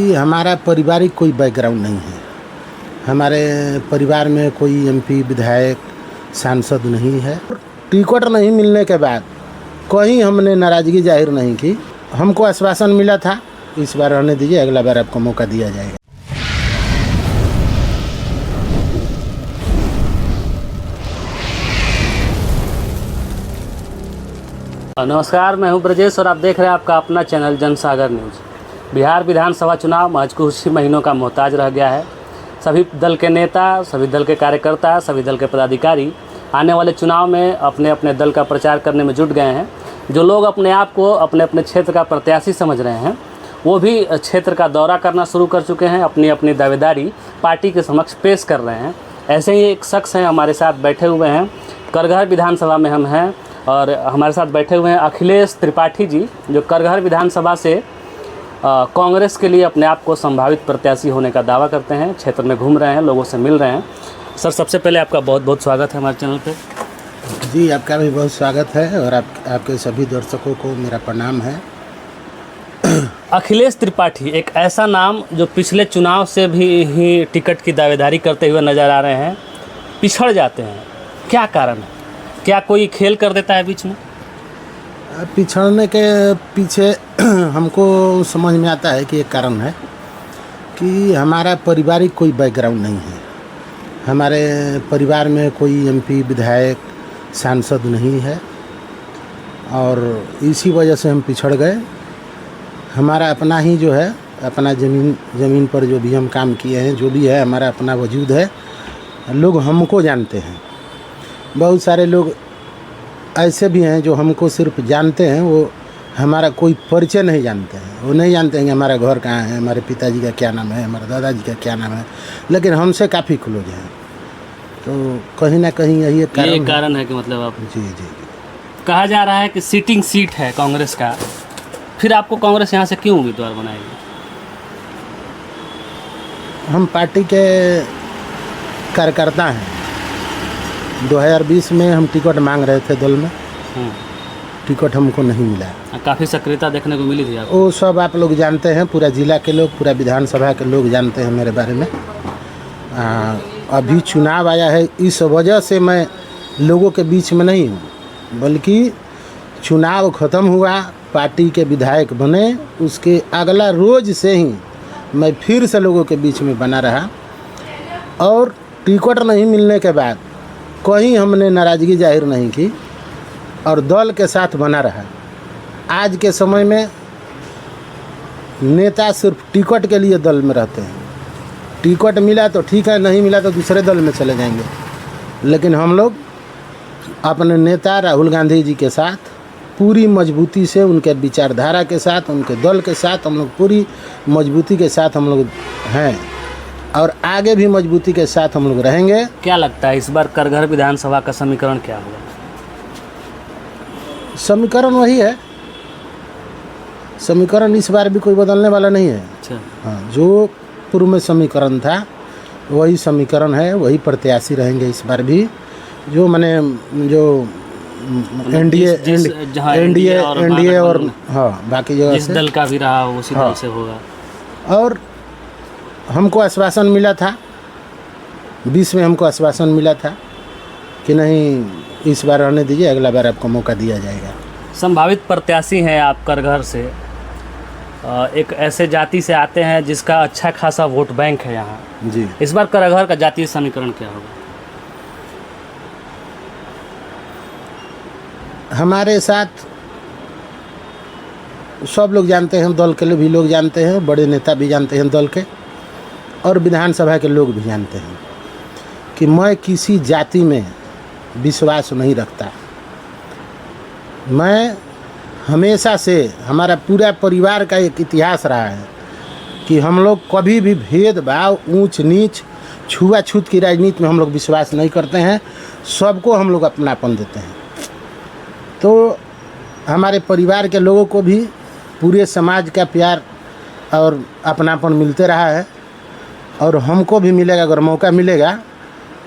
कि हमारा पारिवारिक कोई बैकग्राउंड नहीं है। हमारे परिवार में कोई एमपी विधायक सांसद नहीं है। टिकट नहीं मिलने के बाद कहीं हमने नाराज़गी जाहिर नहीं की। हमको आश्वासन मिला था इस बार रहने दीजिए, अगला बार आपको मौका दिया जाएगा। नमस्कार, मैं हूं ब्रजेश और आप देख रहे हैं आपका अपना चैनल जनसागर न्यूज़। बिहार विधानसभा चुनाव महज कुछ ही महीनों का मोहताज रह गया है। सभी दल के नेता, सभी दल के कार्यकर्ता, सभी दल के पदाधिकारी आने वाले चुनाव में अपने अपने दल का प्रचार करने में जुट गए हैं। जो लोग अपने आप को अपने अपने क्षेत्र का प्रत्याशी समझ रहे हैं, वो भी क्षेत्र का दौरा करना शुरू कर चुके हैं, अपनी अपनी दावेदारी पार्टी के समक्ष पेश कर रहे हैं। ऐसे ही एक शख्स हैं हमारे साथ बैठे हुए हैं, करगहर विधानसभा में हम हैं और हमारे साथ बैठे हुए हैं अखिलेश त्रिपाठी जी, जो करगहर विधानसभा से कांग्रेस के लिए अपने आप को संभावित प्रत्याशी होने का दावा करते हैं। क्षेत्र में घूम रहे हैं, लोगों से मिल रहे हैं। सर, सबसे पहले आपका बहुत बहुत स्वागत है हमारे चैनल पे। जी, आपका भी बहुत स्वागत है और आपके सभी दर्शकों को मेरा प्रणाम है। अखिलेश त्रिपाठी एक ऐसा नाम जो पिछले चुनाव से भी ही टिकट की दावेदारी करते हुए नज़र आ रहे हैं, पिछड़ जाते हैं, क्या कारण है? क्या कोई खेल कर देता है बीच में? पिछड़ने के पीछे हमको समझ में आता है कि एक कारण है कि हमारा पारिवारिक कोई बैकग्राउंड नहीं है। हमारे परिवार में कोई एमपी विधायक सांसद नहीं है और इसी वजह से हम पिछड़ गए। हमारा अपना ही जो है, अपना ज़मीन पर जो भी हम काम किए हैं, जो भी है हमारा अपना वजूद है। लोग हमको जानते हैं। बहुत सारे लोग ऐसे भी हैं जो हमको सिर्फ जानते हैं, वो हमारा कोई परिचय नहीं जानते हैं। वो नहीं जानते हैं कि हमारा घर कहाँ है, हमारे पिताजी का क्या नाम है, हमारे दादाजी का क्या नाम है, लेकिन हमसे काफ़ी क्लोज हैं। तो कहीं ना कहीं यही एक कारण है कि मतलब आप जी। कहा जा रहा है कि सीटिंग सीट है कांग्रेस का, फिर आपको कांग्रेस यहाँ से क्यों उम्मीदवार बनाएगी? हम पार्टी के कार्यकर्ता हैं। 2020 में हम टिकट मांग रहे थे दल में, टिकट हमको नहीं मिला। काफ़ी सक्रियता देखने को मिली थी आपको? वो सब आप लोग जानते हैं, पूरा जिला के लोग, पूरा विधानसभा के लोग जानते हैं मेरे बारे में। अभी चुनाव आया है, इस वजह से मैं लोगों के बीच में नहीं हूँ, बल्कि चुनाव ख़त्म हुआ, पार्टी के विधायक बने, उसके अगला रोज़ से ही मैं फिर से लोगों के बीच में बना रहा। और टिकट नहीं मिलने के बाद कहीं हमने नाराज़गी जाहिर नहीं की और दल के साथ बना रहा। आज के समय में नेता सिर्फ टिकट के लिए दल में रहते हैं। टिकट मिला तो ठीक है, नहीं मिला तो दूसरे दल में चले जाएंगे। लेकिन हम लोग अपने नेता राहुल गांधी जी के साथ पूरी मजबूती से, उनके विचारधारा के साथ, उनके दल के साथ हम लोग पूरी मजबूती के साथ हम लोग हैं और आगे भी मजबूती के साथ हम लोग रहेंगे। क्या लगता है इस बार करगहर विधानसभा का समीकरण क्या होगा? समीकरण वही है। समीकरण इस बार भी कोई बदलने वाला नहीं है। अच्छा। हाँ, जो पूर्व में समीकरण था वही समीकरण है, वही प्रत्याशी रहेंगे इस बार भी। जो एनडीए और हाँ बाकी जगह जिस दल का भी रहा उसी दल से होगा। और हमको आश्वासन मिला था 20 में, हमको आश्वासन मिला था कि नहीं इस बार रहने दीजिए, अगला बार आपको मौका दिया जाएगा। संभावित प्रत्याशी हैं आप करगहर से, एक ऐसे जाति से आते हैं जिसका अच्छा खासा वोट बैंक है यहाँ जी। इस बार करगहर का जातीय समीकरण क्या होगा? हमारे साथ सब लोग जानते हैं, दल के भी लोग जानते हैं, बड़े नेता भी जानते हैं दल के, और विधानसभा के लोग भी जानते हैं कि मैं किसी जाति में विश्वास नहीं रखता। मैं हमेशा से, हमारा पूरा परिवार का एक इतिहास रहा है कि हम लोग कभी भी भेदभाव, ऊंच नीच, छुआछूत की राजनीति में हम लोग विश्वास नहीं करते हैं। सबको हम लोग अपनापन देते हैं। तो हमारे परिवार के लोगों को भी पूरे समाज का प्यार और अपनापन मिलते रहा है और हमको भी मिलेगा। अगर मौका मिलेगा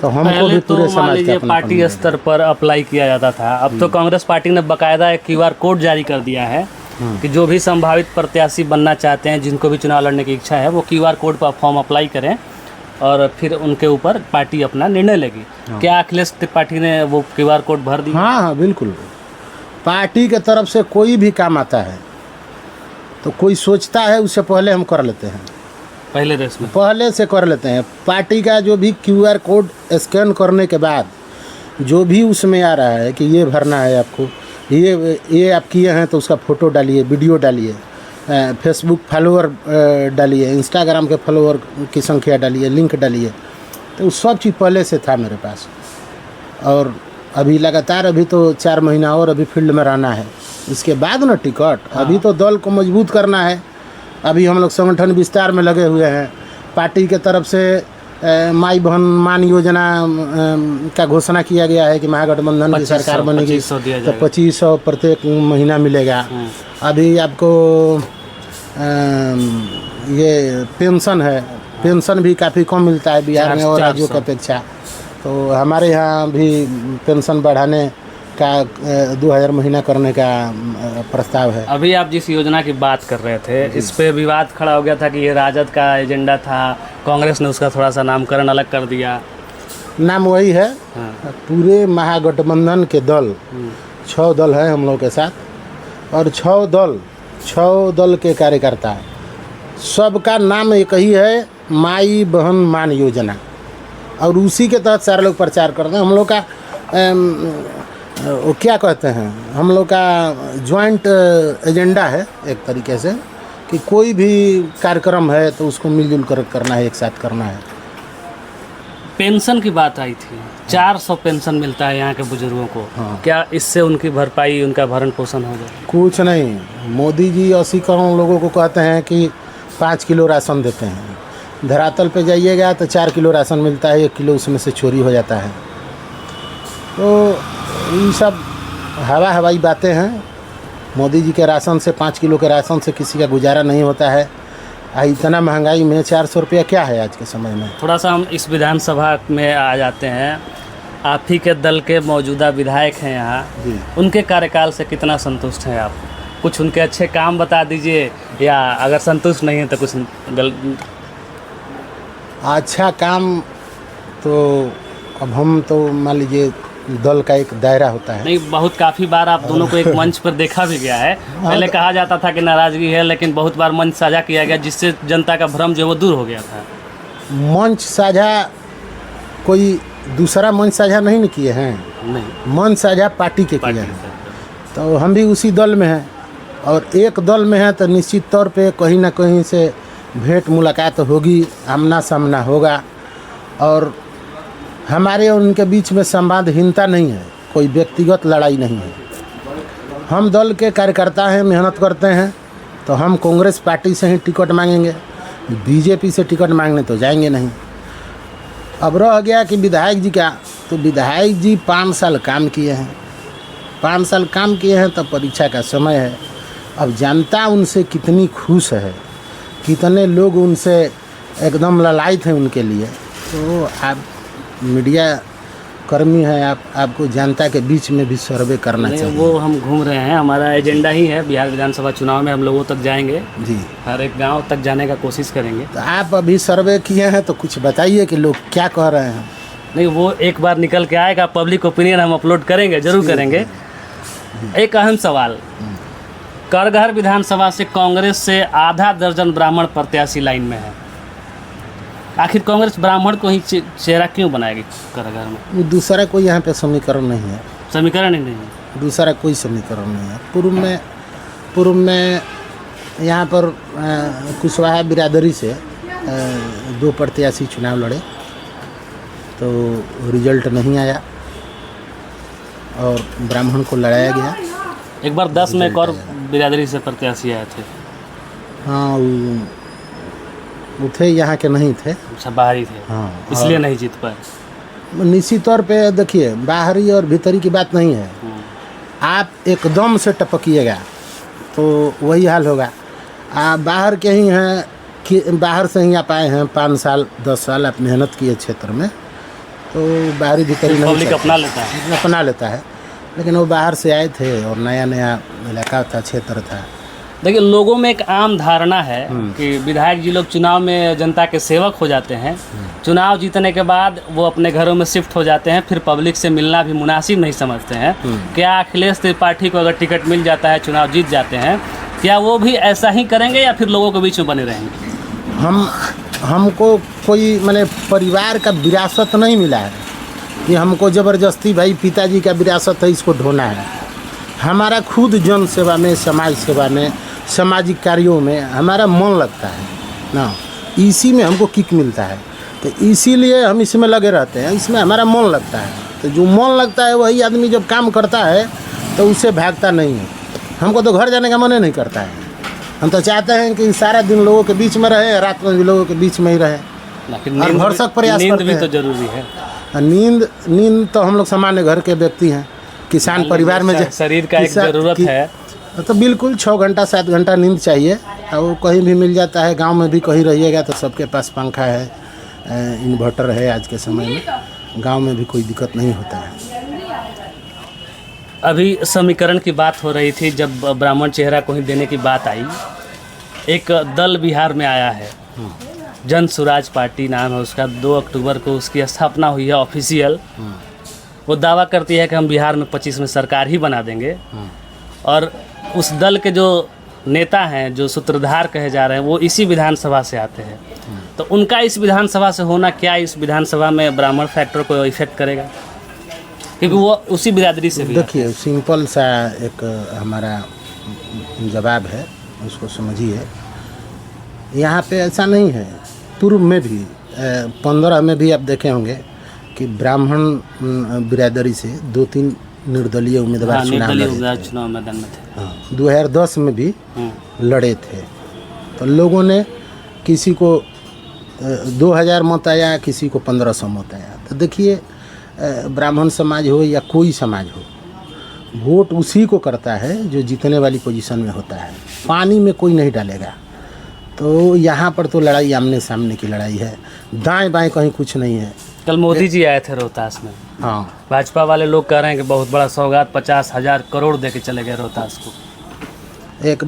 तो हमको भी पूरे समाज का पार्टी स्तर पर अप्लाई किया जाता था। अब तो कांग्रेस पार्टी ने बाकायदा एक QR कोड जारी कर दिया है कि जो भी संभावित प्रत्याशी बनना चाहते हैं, जिनको भी चुनाव लड़ने की इच्छा है, वो QR कोड पर फॉर्म अप्लाई करें और फिर उनके ऊपर पार्टी अपना निर्णय लेगी। क्या अखिलेश त्रिपाठी ने वो QR कोड भर दिया? हाँ हाँ बिल्कुल। पार्टी के तरफ से कोई भी काम आता है तो कोई सोचता है उससे पहले हम कर लेते हैं, पहले रेस में पहले से कर लेते हैं। पार्टी का जो भी QR कोड स्कैन करने के बाद जो भी उसमें आ रहा है कि ये भरना है आपको, ये आप किए हैं तो उसका फ़ोटो डालिए, वीडियो डालिए, फेसबुक फॉलोअर डालिए, इंस्टाग्राम के फॉलोअर की संख्या डालिए, लिंक डालिए। तो वो सब चीज़ पहले से था मेरे पास। और अभी लगातार अभी तो 4 महीना और अभी फील्ड में रहना है, इसके बाद ना टिकट। अभी तो दल को मजबूत करना है। अभी हम लोग संगठन विस्तार में लगे हुए हैं। पार्टी के तरफ से माई बहन मान योजना का घोषणा किया गया है कि महागठबंधन की सरकार बनेगी तो 2500 प्रत्येक महीना मिलेगा। अभी आपको ये पेंशन है, पेंशन भी काफ़ी कम मिलता है बिहार में और राज्यों की अपेक्षा। तो हमारे यहाँ भी पेंशन बढ़ाने का 2000 महीना करने का प्रस्ताव है। अभी आप जिस योजना की बात कर रहे थे, इस पे विवाद खड़ा हो गया था कि ये राजद का एजेंडा था, कांग्रेस ने उसका थोड़ा सा नामकरण अलग कर दिया। नाम वही है। हाँ। पूरे महागठबंधन के दल 6 दल है हम लोग के साथ, और 6 दल के कार्यकर्ता, सबका नाम एक ही है, माई बहन मान योजना। और उसी के तहत सारे लोग प्रचार करते हैं। हम लोग का वो क्या कहते हैं, हम लोग का जॉइंट एजेंडा है एक तरीके से, कि कोई भी कार्यक्रम है तो उसको मिलजुल कर करना है, एक साथ करना है। पेंशन की बात आई थी, 400 पेंशन मिलता है यहाँ के बुजुर्गों को। हाँ। क्या इससे उनकी भरपाई, उनका भरण पोषण हो जाए? कुछ नहीं। मोदी जी 80 करोड़ लोगों को कहते हैं कि 5 किलो राशन देते हैं। धरातल पे जाइएगा तो 4 किलो राशन मिलता है, 1 किलो उसमें से चोरी हो जाता है। तो ये सब हवाई बातें हैं। मोदी जी के राशन से, 5 किलो के राशन से किसी का गुजारा नहीं होता है। इतना महंगाई में 400 रुपया क्या है आज के समय में। थोड़ा सा हम इस विधानसभा में आ जाते हैं। आप ही के दल के मौजूदा विधायक हैं यहाँ, उनके कार्यकाल से कितना संतुष्ट हैं आप? कुछ उनके अच्छे काम बता दीजिए, या अगर संतुष्ट नहीं है तो कुछ अच्छा काम तो अब हम तो मान लीजिए दल का एक दायरा होता है। नहीं, बहुत काफ़ी बार आप दोनों को एक मंच पर देखा भी गया है। पहले कहा जाता था कि नाराज़गी है, लेकिन बहुत बार मंच साझा किया गया, जिससे जनता का भ्रम जो है वो दूर हो गया था। मंच साझा कोई दूसरा मंच साझा नहीं किए हैं, नहीं, मंच साझा पार्टी के किए हैं। तो हम भी उसी दल में हैं, और एक दल में हैं तो निश्चित तौर पे कहीं ना कहीं से भेंट मुलाकात होगी, आमना सामना होगा। और हमारे और उनके बीच में संवादहीनता नहीं है, कोई व्यक्तिगत लड़ाई नहीं है। हम दल के कार्यकर्ता हैं, मेहनत करते हैं। तो हम कांग्रेस पार्टी से ही टिकट मांगेंगे, बीजेपी से टिकट मांगने तो जाएंगे नहीं। अब रह गया कि विधायक जी का, तो विधायक जी 5 साल काम किए हैं। 5 साल काम किए हैं तो परीक्षा का समय है। अब जनता उनसे कितनी खुश है, कितने लोग उनसे एकदम ललायत हैं उनके लिए। तो आप मीडिया कर्मी हैं, आपको जनता के बीच में भी सर्वे करना चाहिए। वो हम घूम रहे हैं, हमारा एजेंडा ही है बिहार विधानसभा चुनाव में हम लोगों तक जाएंगे जी, हर एक गांव तक जाने का कोशिश करेंगे। तो आप अभी सर्वे किए हैं तो कुछ बताइए कि लोग क्या कह रहे हैं। नहीं, वो एक बार निकल के आएगा, पब्लिक ओपिनियन हम अपलोड करेंगे, जरूर करेंगे। एक अहम सवाल, करगहर विधानसभा से कांग्रेस से आधा दर्जन ब्राह्मण प्रत्याशी लाइन में है। आखिर कांग्रेस ब्राह्मण को ही चेहरा क्यों बनाएगी करगहर में? दूसरा कोई यहाँ पे समीकरण नहीं है। समीकरण ही नहीं है, दूसरा कोई समीकरण नहीं है। पूर्व में यहाँ पर कुशवाहा बिरादरी से 2 प्रत्याशी चुनाव लड़े, तो रिजल्ट नहीं आया और ब्राह्मण को लड़ाया गया। एक बार 10 में एक और बिरादरी से प्रत्याशी आए थे। हाँ, वो थे, यहाँ के नहीं थे। अच्छा, बाहरी थे। हाँ, इसलिए नहीं जीत पाए। निश्चित तौर पे देखिए, बाहरी और भीतरी की बात नहीं है। आप एकदम से टपकिएगा तो वही हाल होगा। आप बाहर के ही हैं कि बाहर से ही आप आए हैं, 5 साल 10 साल आप मेहनत किए क्षेत्र में, तो बाहरी भीतरी नहीं पब्लिक अपना लेता है। लेकिन वो बाहर से आए थे और नया इलाका था, क्षेत्र था, देखिए, लोगों में एक आम धारणा है कि विधायक जी लोग चुनाव में जनता के सेवक हो जाते हैं, चुनाव जीतने के बाद वो अपने घरों में शिफ्ट हो जाते हैं, फिर पब्लिक से मिलना भी मुनासिब नहीं समझते हैं। क्या अखिलेश त्रिपाठी को अगर टिकट मिल जाता है, चुनाव जीत जाते हैं, क्या वो भी ऐसा ही करेंगे या फिर लोगों के बीच में बने रहेंगे? हमको कोई मैंने परिवार का विरासत नहीं मिला है कि हमको ज़बरदस्ती भाई पिताजी का विरासत है इसको ढोना है। हमारा खुद जन सेवा में, समाज सेवा में, सामाजिक कार्यों में हमारा मन लगता है ना, इसी में हमको किक मिलता है, तो इसीलिए हम इसमें लगे रहते हैं। इसमें हमारा मन लगता है, तो जो मन लगता है वही आदमी जब काम करता है तो उससे भागता नहीं है। हमको तो घर जाने का मन ही नहीं करता है। हम तो चाहते हैं कि सारा दिन लोगों के बीच में रहे, रात में भी लोगों के बीच में ही रहे, और भरसक प्रयास करते हैं। नींद भी तो जरूरी है। नींद तो हम लोग सामान्य घर के व्यक्ति हैं, किसान परिवार में शरीर का एक ज़रूरत है, तो बिल्कुल 6 घंटा 7 घंटा नींद चाहिए। और वो कहीं भी मिल जाता है, गांव में भी कहीं रहिएगा तो सबके पास पंखा है, इन्वर्टर है। आज के समय में गांव में भी कोई दिक्कत नहीं होता है। अभी समीकरण की बात हो रही थी, जब ब्राह्मण चेहरा को ही देने की बात आई, एक दल बिहार में आया है, जन स्वराज पार्टी नाम है उसका। 2 अक्टूबर को उसकी स्थापना हुई है ऑफिशियल। वो दावा करती है कि हम बिहार में 25 में सरकार ही बना देंगे, और उस दल के जो नेता हैं, जो सूत्रधार कहे जा रहे हैं, वो इसी विधानसभा से आते हैं। तो उनका इस विधानसभा से होना क्या इस विधानसभा में ब्राह्मण फैक्टर को इफेक्ट करेगा? क्योंकि वो उसी बिरादरी से भी। देखिए, सिंपल सा एक हमारा जवाब है, उसको समझिए। यहाँ पे ऐसा नहीं है। पूर्व में भी 15 में भी आप देखे होंगे कि ब्राह्मण बिरादरी से 2-3 निर्दलीय उम्मीदवार चुनाव मैदान में थे। हाँ, 2010 में भी लड़े थे। तो लोगों ने किसी को 2000 मत आया, किसी को 1500 मत आया। तो देखिए, ब्राह्मण समाज हो या कोई समाज हो, वोट उसी को करता है जो जीतने वाली पोजीशन में होता है। पानी में कोई नहीं डालेगा। तो यहाँ पर तो लड़ाई आमने सामने की लड़ाई है, दाएं बाएं कहीं कुछ नहीं है। कल मोदी जी आए थे रोहतास में। हाँ, भाजपा वाले लोग कह रहे हैं कि बहुत बड़ा सौगात 50,000 करोड़ दे के चले गए रोहतास को। एक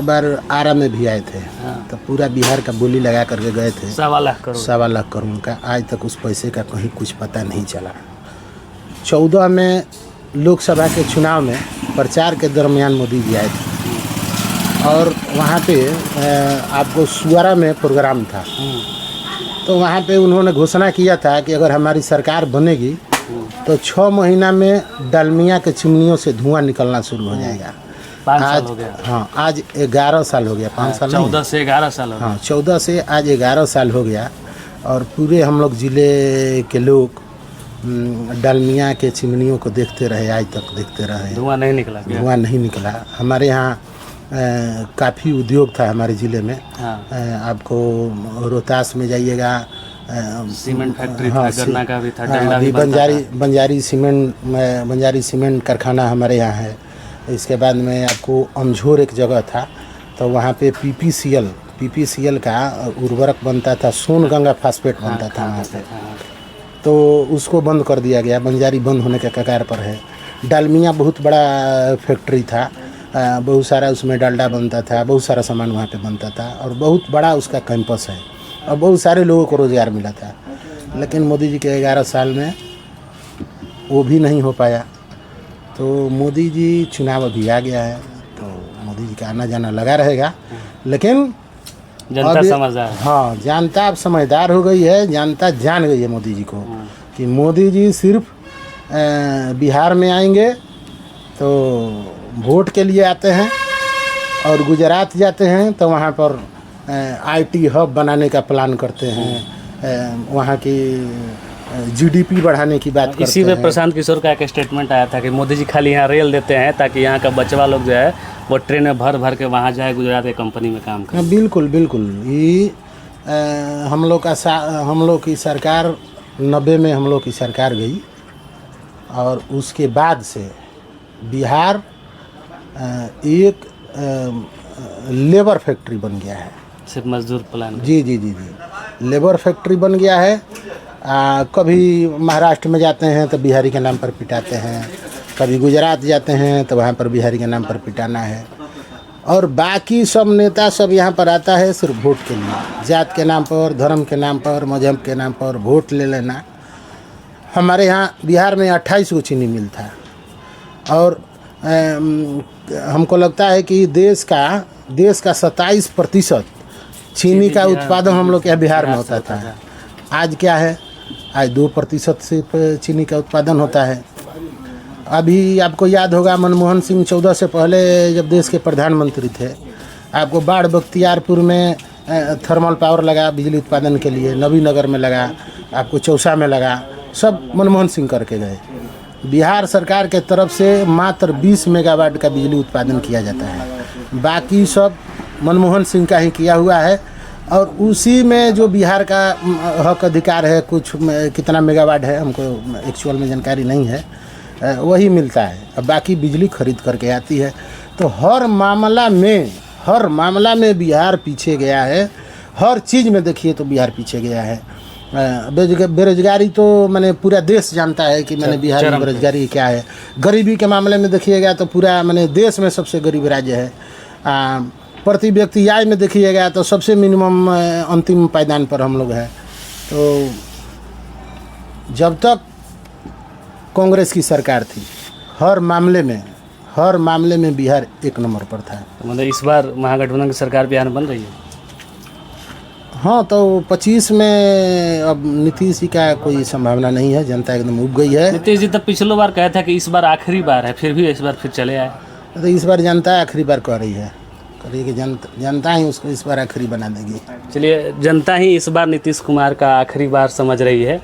बार आरा में भी आए थे। हाँ। तो पूरा बिहार का बोली लगा करके गए थे। 1.25 लाख करोड़ का। आज तक उस पैसे का कहीं कुछ पता नहीं चला। 14 में लोकसभा के चुनाव में प्रचार के दरमियान मोदी जी आए थे, और वहाँ पे आपको सुअरा में प्रोग्राम था। तो वहाँ पे उन्होंने घोषणा किया था कि अगर हमारी सरकार बनेगी तो 6 महीना में डालमिया के चिमनियों से धुआं निकलना शुरू हो जाएगा। 5 साल हो गया। हाँ, आज 11 साल हो गया। 5 साल 14 से 11 साल हो गया। हाँ, 14 से आज 11 साल हो गया। और पूरे हम लोग ज़िले के लोग डालमिया के चिमनियों को देखते रहे, आज तक देखते रहे। धुआं नहीं निकला। धुआं नहीं निकला। हमारे यहाँ काफ़ी उद्योग था हमारे ज़िले में। हाँ। आपको रोहतास में जाइएगा, सीमेंट फैक्ट्री था, गन्ना का भी था, डंडा भी बंजारी सीमेंट कारखाना हमारे यहाँ है। इसके बाद में आपको अमझोर एक जगह था, तो वहाँ पे पीपीसीएल का उर्वरक बनता था, सोन गंगा फास्फेट बनता था वहाँ पे। तो उसको बंद कर दिया गया, बंजारी बंद होने के कगार पर है। डालमिया बहुत बड़ा फैक्ट्री था, बहुत सारा उसमें डालडा बनता था, बहुत सारा सामान वहाँ पे बनता था, और बहुत बड़ा उसका कैंपस है, और बहुत सारे लोगों को रोज़गार मिला था। लेकिन मोदी जी के 11 साल में वो भी नहीं हो पाया। तो मोदी जी चुनाव अभी आ गया है, तो मोदी जी का आना जाना लगा रहेगा। लेकिन जनता समझदार है। हाँ, जनता अब समझदार हो गई है। जनता जान गई है मोदी जी को कि मोदी जी सिर्फ बिहार में आएंगे तो वोट के लिए आते हैं, और गुजरात जाते हैं तो वहाँ पर आईटी हब बनाने का प्लान करते हैं, वहाँ की जीडीपी बढ़ाने की बात करते हैं। इसी में प्रशांत किशोर का एक स्टेटमेंट आया था कि मोदी जी खाली यहाँ रेल देते हैं ताकि यहाँ का बचवा लोग जो है वो ट्रेन में भर भर के वहाँ जाए, गुजरात की कंपनी में काम करे। बिल्कुल बिल्कुल। ये हम लोग की सरकार 90 में हम लोग की सरकार गई, और उसके बाद से बिहार एक लेबर फैक्ट्री बन गया है। सिर्फ मजदूर प्लान। जी, लेबर फैक्ट्री बन गया है। कभी महाराष्ट्र में जाते हैं तो बिहारी के नाम पर पिटाते हैं, कभी गुजरात जाते हैं तो वहाँ पर बिहारी के नाम पर पिटाना है। और बाकी सब नेता सब यहाँ पर आता है सिर्फ वोट के लिए, जात के नाम पर, धर्म के नाम पर, मजहब के नाम पर वोट ले लेना। हमारे यहाँ बिहार में 28 गो चीनी मिल था और हमको लगता है कि देश का 27% चीनी का उत्पादन हम लोग के यहाँ बिहार में होता था। आज क्या है, आज 2% सिर्फ चीनी का उत्पादन होता है। अभी आपको याद होगा मनमोहन सिंह 14 से पहले जब देश के प्रधानमंत्री थे, आपको बाढ़ बख्तियारपुर में थर्मल पावर लगा बिजली उत्पादन के लिए, नबीनगर में लगा, आपको चौसा में लगा, सब मनमोहन सिंह करके गए। बिहार सरकार के तरफ से मात्र 20 मेगावाट का बिजली उत्पादन किया जाता है, बाकी सब मनमोहन सिंह का ही किया हुआ है। और उसी में जो बिहार का हक अधिकार है, कुछ कितना मेगावाट है हमको एक्चुअल में जानकारी नहीं है, वही मिलता है। अब बाकी बिजली खरीद करके आती है। तो हर मामला में बिहार पीछे गया है। हर चीज़ में देखिए तो बिहार पीछे गया है। बेरोजगारी तो मैंने पूरा देश जानता है कि मैंने बिहार में बेरोजगारी क्या है। गरीबी के मामले में देखिएगा तो पूरा मैंने देश में सबसे गरीब राज्य है। प्रति व्यक्ति आय में देखिएगा तो सबसे मिनिमम अंतिम पायदान पर हम लोग हैं। तो जब तक कांग्रेस की सरकार थी, हर मामले में बिहार 1 नंबर पर था। मतलब इस बार महागठबंधन की सरकार बिहार में बन रही है? हाँ, तो 25 में अब नीतीश जी का कोई संभावना नहीं है, जनता एकदम उब गई है। नीतीश जी तो पिछली बार कहे थे कि इस बार आखिरी बार है, फिर भी इस बार फिर चले आए। तो इस बार जनता आखिरी बार कह रही है, करिए कि जनता ही उसको इस बार आखिरी बना देगी। चलिए, जनता ही इस बार नीतीश कुमार का आखिरी बार समझ रही है।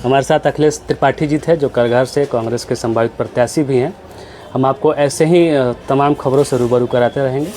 हमारे साथ अखिलेश त्रिपाठी जी थे, जो करघर से कांग्रेस के संभावित प्रत्याशी भी हैं। हम आपको ऐसे ही तमाम खबरों से रूबरू कराते रहेंगे।